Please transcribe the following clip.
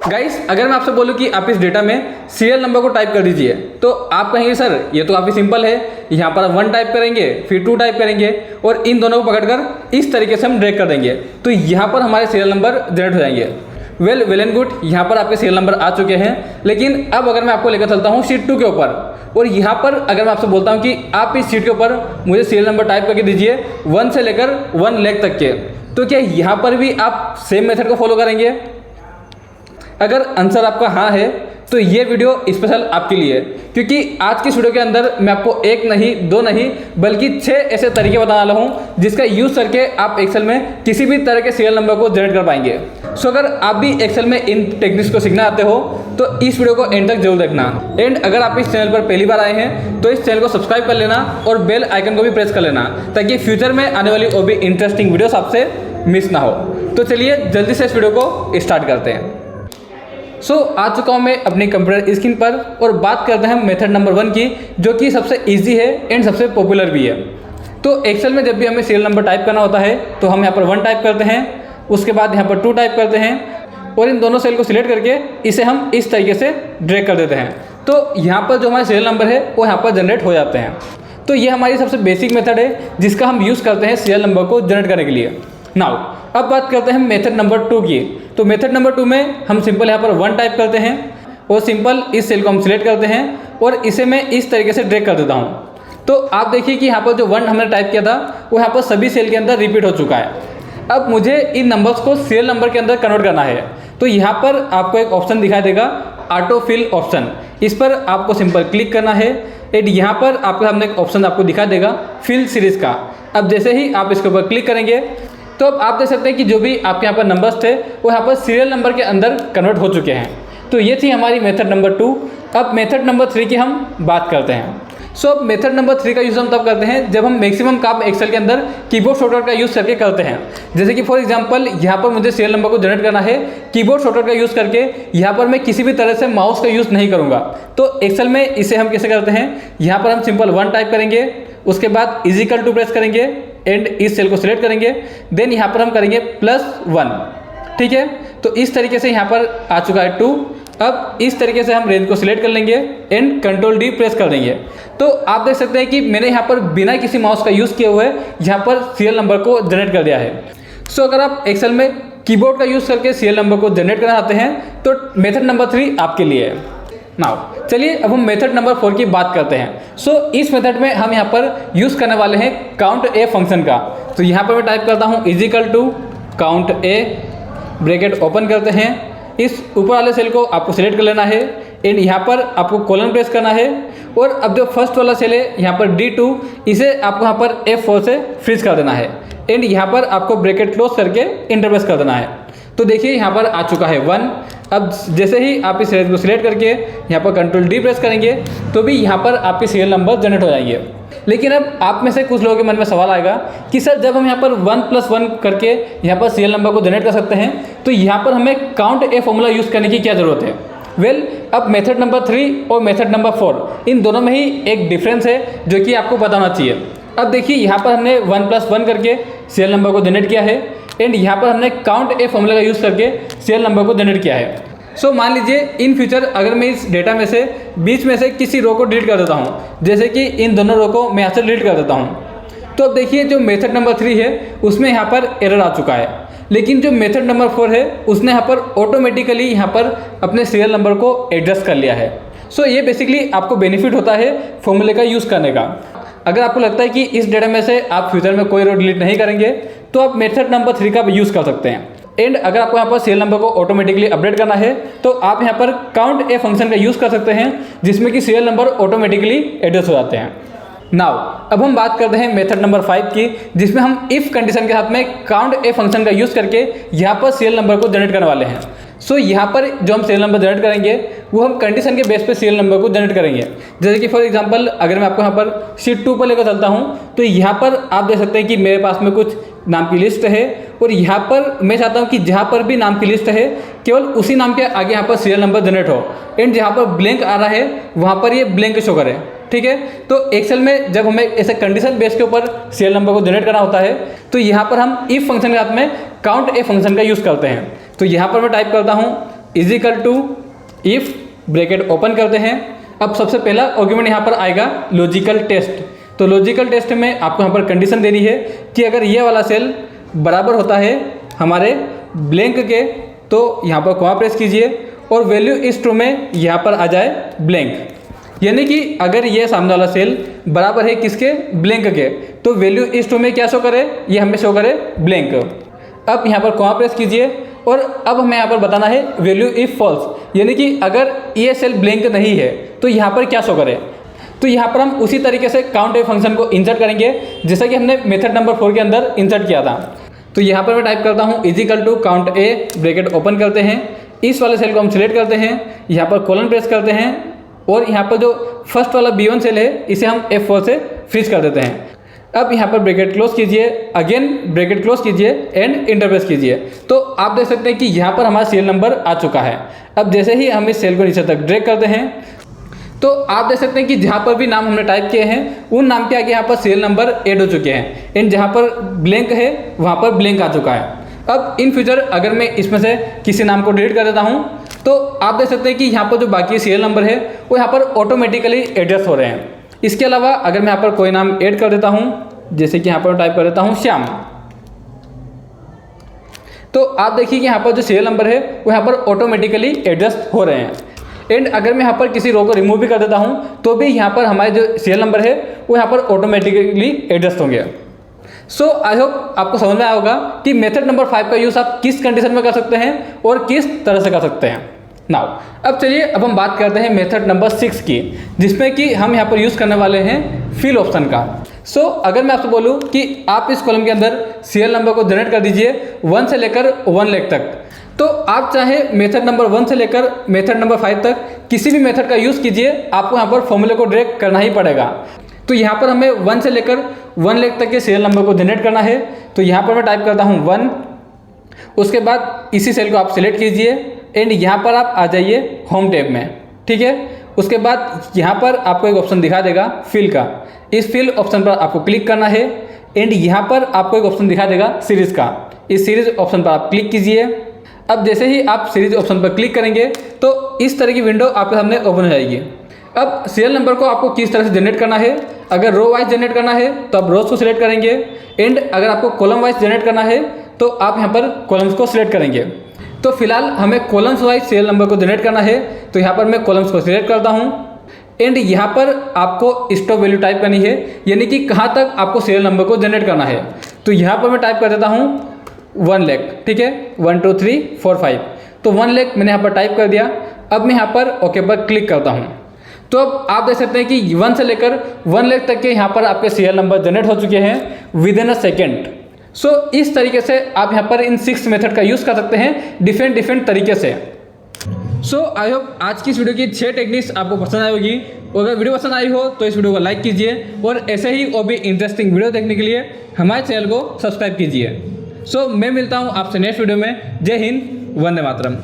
Guys, अगर मैं आपसे बोलूं कि आप इस डेटा में सीरियल नंबर को टाइप कर दीजिए तो आप कहेंगे सर ये तो काफ़ी सिंपल है। यहाँ पर 1 टाइप करेंगे, फिर 2 टाइप करेंगे और इन दोनों को पकड़कर इस तरीके से हम ड्रैग कर देंगे तो यहाँ पर हमारे सीरियल नंबर जनरेट हो जाएंगे। वेल एंड गुड, यहाँ पर आपके सीरियल नंबर आ चुके हैं। लेकिन अब अगर मैं आपको लेकर चलता हूँ शीट 2 के ऊपर और यहाँ पर अगर मैं आपसे बोलता हूँ कि आप इस शीट के ऊपर मुझे सीरियल नंबर टाइप करके दीजिए 1 से लेकर 1 लाख तक के, तो क्या यहाँ पर भी आप सेम मेथड को फॉलो करेंगे? अगर आंसर आपका हाँ है तो ये वीडियो स्पेशल आपके लिए, क्योंकि आज की वीडियो के अंदर मैं आपको 1 नहीं 2 नहीं बल्कि 6 ऐसे तरीके बताने वाला हूँ जिसका यूज़ करके आप एक्सेल में किसी भी तरह के सीरियल नंबर को जनरेट कर पाएंगे। सो अगर आप भी एक्सेल में इन टेक्निक्स को सीखना आते हो तो इस वीडियो को एंड तक जरूर देखना। एंड अगर आप इस चैनल पर पहली बार आए हैं तो इस चैनल को सब्सक्राइब कर लेना और बेल आइकन को भी प्रेस कर लेना ताकि फ्यूचर में आने वाली और भी इंटरेस्टिंग वीडियोस आपसे मिस ना हो। तो चलिए जल्दी से इस वीडियो को स्टार्ट करते हैं। आ चुका हूँ मैं अपनी कंप्यूटर स्क्रीन पर और बात करते हैं मेथड नंबर 1 की, जो कि सबसे इजी है एंड सबसे पॉपुलर भी है। तो एक्सेल में जब भी हमें सीरियल नंबर टाइप करना होता है तो हम यहाँ पर 1 टाइप करते हैं, उसके बाद यहाँ पर 2 टाइप करते हैं और इन दोनों सेल को सिलेक्ट करके इसे हम इस तरीके से ड्रैग कर देते हैं। तो यहाँ पर जो हमारे सीरियल नंबर है वो यहाँ पर जनरेट हो जाते हैं। तो ये हमारी सबसे बेसिक मेथड है जिसका हम यूज़ करते हैं सीरियल नंबर को जनरेट करने के लिए। नाउ अब बात करते हैं मेथड नंबर 2 की। तो मेथड नंबर 2 में हम सिंपल यहाँ पर 1 टाइप करते हैं और सिंपल इस सेल को हम सिलेक्ट करते हैं और इसे मैं इस तरीके से ड्रैग कर देता हूँ। तो आप देखिए कि यहाँ पर जो 1 हमने टाइप किया था वो यहाँ पर सभी सेल के अंदर रिपीट हो चुका है। अब मुझे इन नंबर्स को सीरियल नंबर के अंदर कन्वर्ट करना है। तो यहाँ पर आपको एक ऑप्शन दिखाई देगा, ऑटो फिल ऑप्शन। इस पर आपको सिंपल क्लिक करना है एंड यहाँ पर आपके सामने एक ऑप्शन आपको दिखा देगा फिल सीरीज का। अब जैसे ही आप इसके ऊपर क्लिक करेंगे तो अब आप देख सकते हैं कि जो भी आपके यहाँ पर नंबर्स थे वो यहाँ पर सीरियल नंबर के अंदर कन्वर्ट हो चुके हैं। तो ये थी हमारी मेथड नंबर 2। अब मेथड नंबर 3 की हम बात करते हैं। अब मेथड नंबर 3 का यूज़ हम तब करते हैं जब हम मैक्सिमम काम एक्सेल के अंदर कीबोर्ड शॉर्टकट का यूज़ करके करते हैं। जैसे कि फॉर एग्जांपल यहाँ पर मुझे सीरियल नंबर को जनरेट करना है, कीबोर्ड शॉर्टकट का यूज़ करके यहाँ पर मैं किसी भी तरह से माउस का यूज़ नहीं करूँगा। तो एक्सेल में इसे हम कैसे करते हैं, यहाँ पर हम सिंपल 1 टाइप करेंगे, उसके बाद = प्रेस करेंगे एंड इस सेल को सिलेक्ट करेंगे, देन यहाँ पर हम करेंगे +1। ठीक है, तो इस तरीके से यहाँ पर आ चुका है 2। अब इस तरीके से हम रेंज को सिलेक्ट कर लेंगे एंड Ctrl+D प्रेस कर देंगे। तो आप देख सकते हैं कि मैंने यहाँ पर बिना किसी माउस का यूज़ किए हुए यहाँ पर सीरियल नंबर को जनरेट कर दिया है। अगर आप एक्सेल में कीबोर्ड का यूज़ करके सीरियल नंबर को जनरेट करना चाहते हैं तो मेथड नंबर 3 आपके लिए है। नाउ चलिए अब हम मेथड नंबर 4 की बात करते हैं। इस मेथड में हम यहाँ पर यूज़ करने वाले हैं काउंट ए फंक्शन का। तो यहाँ पर मैं टाइप करता हूँ =count a, ब्रैकेट ओपन करते हैं, इस ऊपर वाले सेल को आपको सिलेक्ट कर लेना है एंड यहाँ पर आपको कोलन प्रेस करना है और अब जो फर्स्ट वाला सेल है यहाँ पर D2, इसे आपको यहाँ पर F4 से फ्रीज कर देना है एंड यहाँ पर आपको ब्रैकेट क्लोज करके इंटर प्रेस कर देना है। तो देखिए यहाँ पर आ चुका है 1। अब जैसे ही आप इस रेंज को सिलेक्ट करके यहाँ पर Ctrl+D प्रेस करेंगे तो भी यहाँ पर आपके सीरियल नंबर जनरेट हो जाएंगे। लेकिन अब आप में से कुछ लोगों के मन में सवाल आएगा कि सर जब हम यहाँ पर 1+1 करके यहाँ पर सीरियल नंबर को जनरेट कर सकते हैं तो यहाँ पर हमें काउंट ए फॉर्मूला यूज़ करने की क्या ज़रूरत है? अब मेथड नंबर 3 और मेथड नंबर 4 इन दोनों में ही एक डिफरेंस है जो कि आपको पता होना चाहिए। अब देखिए यहाँ पर हमने 1+1 करके सीरियल नंबर को जनरेट किया है एंड यहाँ पर हमने काउंट ए फॉर्मूला का यूज़ करके सीरियल नंबर को जनरेट किया है। मान लीजिए इन फ्यूचर अगर मैं इस डेटा में से बीच में से किसी रो को डिलीट कर देता हूँ, जैसे कि इन दोनों रो को मैं यहाँ से डिलीट कर देता हूँ, तो अब देखिए जो मेथड नंबर 3 है उसमें यहाँ पर एरर आ चुका है। लेकिन जो मेथड नंबर 4 है उसने यहाँ पर ऑटोमेटिकली यहाँ पर अपने सीरियल नंबर को एडजस्ट कर लिया है। ये बेसिकली आपको बेनिफिट होता है फॉर्मूले का यूज़ करने का। अगर आपको लगता है कि इस डेटा में से आप फ्यूचर में कोई रो डिलीट नहीं करेंगे तो आप मेथड नंबर 3 का यूज़ कर सकते हैं। एंड अगर आपको यहाँ पर सीरियल नंबर को ऑटोमेटिकली अपडेट करना है तो आप यहाँ पर काउंट ए फंक्शन का यूज़ कर सकते हैं जिसमें कि सीरियल नंबर ऑटोमेटिकली एडजस्ट हो जाते हैं। नाउ अब हम बात करते हैं मेथड नंबर 5 की, जिसमें हम इफ़ कंडीशन के साथ में काउंट ए फंक्शन का यूज़ करके यहाँ पर सीरियल नंबर को जनरेट करने वाले हैं। यहाँ पर जो हम सीरियल नंबर जनरेट करेंगे वो हम कंडीशन के बेस पे सीरियल नंबर को जनरेट करेंगे। जैसे कि फॉर एग्जांपल अगर मैं आपको यहाँ पर शीट 2 पर लेकर चलता हूँ तो यहाँ पर आप देख सकते हैं कि मेरे पास में कुछ नाम की लिस्ट है और यहाँ पर मैं चाहता हूँ कि जहाँ पर भी नाम की लिस्ट है केवल उसी नाम के आगे यहाँ पर सीरियल नंबर जनरेट हो एंड जहाँ पर ब्लैंक आ रहा है वहाँ पर ये ब्लैंक शो करे। ठीक है, तो एक्सेल में जब हमें ऐसे कंडीशन बेस के ऊपर सीरियल नंबर को जनरेट करना होता है तो यहाँ पर हम इफ फंक्शन के साथ में काउंट ए फंक्शन का यूज़ करते हैं। तो यहाँ पर मैं टाइप करता हूँ is equal to if bracket open करते हैं। अब सबसे पहला आर्गुमेंट यहाँ पर आएगा लॉजिकल टेस्ट। तो लॉजिकल टेस्ट में आपको यहाँ पर कंडीशन देनी है कि अगर ये वाला सेल बराबर होता है हमारे ब्लैंक के तो यहाँ पर कॉमा प्रेस कीजिए और वैल्यू इस ट्रू में यहाँ पर आ जाए ब्लैंक। यानी कि अगर ये सामने वाला सेल बराबर है किसके, ब्लैंक के, तो वैल्यू इस ट्रू में क्या शो करे, ये हमें शो करे ब्लैंक। अब यहाँ पर कॉमा प्रेस कीजिए और अब हमें यहाँ पर बताना है वैल्यू इफ फॉल्स, यानी कि अगर ये सेल ब्लैंक नहीं है तो यहाँ पर क्या शो करे। तो यहाँ पर हम उसी तरीके से काउंट ए फंक्शन को इंसर्ट करेंगे जैसा कि हमने मेथड नंबर 4 के अंदर इंसर्ट किया था। तो यहाँ पर मैं टाइप करता हूँ is equal to count a, bracket open करते हैं, इस वाले सेल को हम सिलेक्ट करते हैं, यहाँ पर कोलन प्रेस करते हैं और यहाँ पर जो फर्स्ट वाला B1 सेल है इसे हम F4 से फ्रीज कर देते हैं। अब यहाँ पर ब्रैकेट क्लोज कीजिए, अगेन ब्रैकेट क्लोज कीजिए एंड इंटर प्रेस कीजिए। तो आप देख सकते हैं कि यहाँ पर हमारा सीरियल नंबर आ चुका है। अब जैसे ही हम इस सेल को नीचे तक ड्रैग करते हैं तो आप देख सकते हैं कि जहाँ पर भी नाम हमने टाइप किए हैं उन नाम के आगे यहाँ पर सीरियल नंबर ऐड हो चुके हैं एंड जहाँ पर ब्लैंक है वहाँ पर ब्लैंक आ चुका है। अब इन फ्यूचर अगर मैं इसमें से किसी नाम को डिलीट कर देता हूँ तो आप देख सकते हैं कि यहाँ पर जो बाकी सीरियल नंबर है वो यहाँ पर ऑटोमेटिकली एडजस्ट हो रहे हैं। इसके अलावा अगर मैं यहाँ पर कोई नाम ऐड कर देता हूँ, जैसे कि यहाँ पर टाइप कर देता हूँ श्याम, तो आप देखिए कि यहाँ पर जो सीरियल नंबर है वो यहाँ पर ऑटोमेटिकली एडजस्ट हो रहे हैं। एंड अगर मैं यहाँ पर किसी रो को रिमूव भी कर देता हूँ तो भी यहाँ पर हमारे जो सीरियल नंबर है वो यहाँ पर ऑटोमेटिकली एडजस्ट होंगे। सो आई होप आपको समझ में आया होगा कि मेथड नंबर 5 का यूज़ आप किस कंडीशन में कर सकते हैं और किस तरह से कर सकते हैं। नाउ अब चलिए अब हम बात करते हैं मेथड नंबर 6 की, जिसमें कि हम यहाँ पर यूज़ करने वाले हैं फिल ऑप्शन का। सो अगर मैं आपसे बोलूँ कि आप इस कॉलम के अंदर सीरियल नंबर को जनरेट कर दीजिए 1 से लेकर 1 लाख तक, तो आप चाहे मेथड नंबर 1 से लेकर मेथड नंबर 5 तक किसी भी मेथड का यूज़ कीजिए, आपको यहाँ पर फॉर्मूले को ड्रैग करना ही पड़ेगा। तो यहाँ पर हमें 1 से लेकर 1 लाख तक के सीरियल नंबर को जनरेट करना है। तो यहाँ पर मैं टाइप करता हूँ 1, उसके बाद इसी सेल को आप सिलेक्ट कीजिए एंड यहाँ पर आप आ जाइए होम टैब में, ठीक है। उसके बाद यहाँ पर आपको एक ऑप्शन दिखा देगा फिल का, इस फिल ऑप्शन पर आपको क्लिक करना है एंड यहाँ पर आपको एक ऑप्शन दिखा देगा सीरीज़ का, इस सीरीज़ ऑप्शन पर आप क्लिक कीजिए। अब जैसे ही आप सीरीज ऑप्शन पर क्लिक करेंगे तो इस तरह की विंडो आपके सामने ओपन हो जाएगी। अब सीरियल नंबर को आपको किस तरह से जनरेट करना है, अगर रो वाइज जनरेट करना है तो आप रोज को सिलेक्ट करेंगे एंड अगर आपको कॉलम वाइज जनरेट करना है तो आप यहाँ पर कॉलम्स को सिलेक्ट करेंगे। तो फिलहाल हमें कॉलम्स वाइज सीरियल नंबर को जनरेट करना है, तो यहाँ पर मैं कॉलम्स को सिलेक्ट करता हूँ एंड यहाँ पर आपको स्टॉप वैल्यू टाइप करनी है, यानी कि कहाँ तक आपको सीरियल नंबर को जनरेट करना है। तो यहाँ पर मैं टाइप कर देता हूँ 1 लाख, ठीक है, 1 2 3 4 5। तो 1 लाख मैंने यहाँ पर टाइप कर दिया। अब मैं यहाँ पर ओके पर क्लिक करता हूँ। तो अब आप देख सकते हैं कि 1 से लेकर 1 लाख तक के यहाँ पर आपके सीरियल नंबर जनरेट हो चुके हैं विद इन अ सेकेंड। सो इस तरीके से आप यहाँ पर इन 6 मेथड का यूज़ कर सकते हैं डिफरेंट तरीके से। सो आई होप आज की इस वीडियो की 6 टेक्निक्स आपको पसंद आई होगी, और अगर वीडियो पसंद आई हो तो इस वीडियो को लाइक कीजिए और ऐसे ही और भी इंटरेस्टिंग वीडियो देखने के लिए हमारे चैनल को सब्सक्राइब कीजिए। सो मैं मिलता हूँ आपसे नेक्स्ट वीडियो में। जय हिंद, वंदे मातरम।